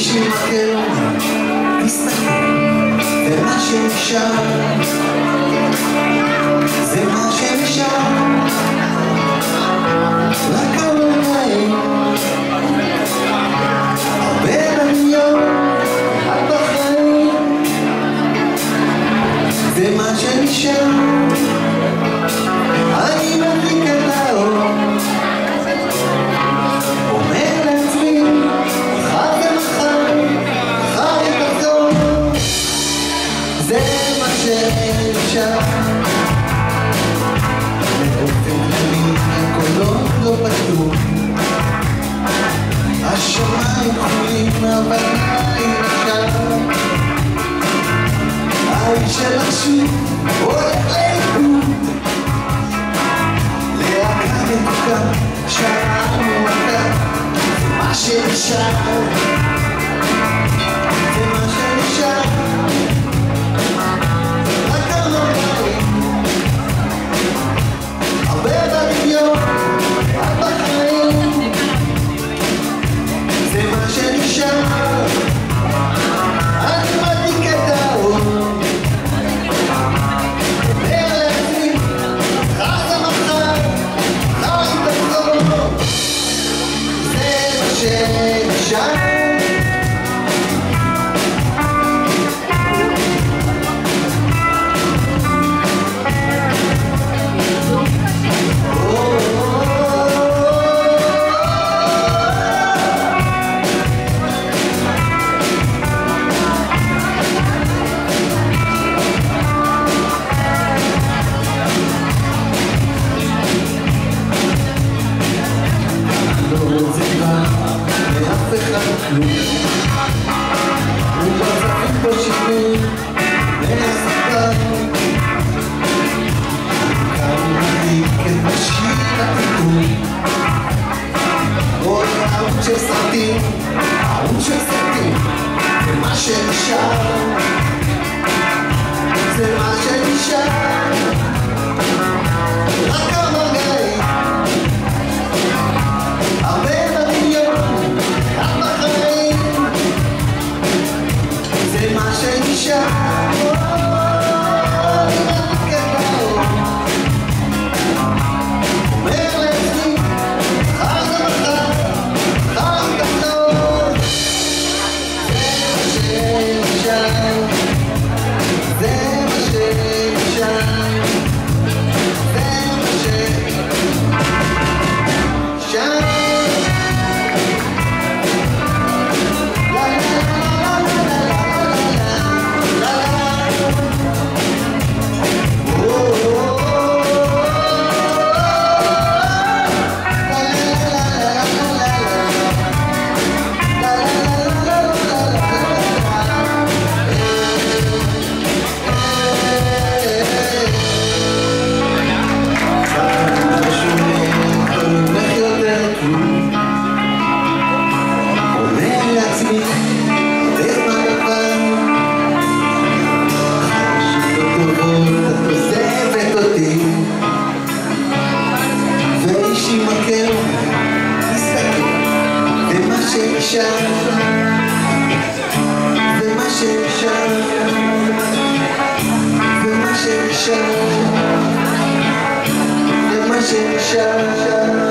ואישי מקל, תסתכל, זה מה שנשאר, זה מה שנשאר, רק הרגעים, הרבה דמיון, רק בחיים, זה מה שנשאר. אני מדליק את האור, אומר לעצמי, מחר ומחר, מחר היא תחזור, זה מה שנשאר. באופן כללי הקולות לא פתור, השמיים כחולים אבל עין נשאר, האיש שלך שוב הולך לאיבוד, להקה מתוקה, שעה מועקה, זה מה שנשאר, זה מה שנשאר, רק הרגעים, הרבה בדמיון, רק בחיים, זה מה שנשאר. אני מדליק את האור, אומר לעצמי, מחר זה מחר, מחר היא תחזור, זה מה שנשאר. לאף אחד כלום, ובצפים פה שיקום לספר, כאן מדליק את מכשיר התיקון, עוד ערוץ של סרטים, ערוץ של סרטים, זה מה שנשאר, זה מה שנשאר, רק הרגעים, הרבה בדמיון, רק בחיים, זה מה שנשאר. אני מדליק את האור, אומר לעצמי, מחר זה מחר, מחר היא תחזור, זה מה שנשאר, זה מה שנשאר, זה מה שנשאר. ואישי מקל, תסתכל, זה מה שנשאר, זה מה שנשאר, זה מה שנשאר, זה מה שנשאר.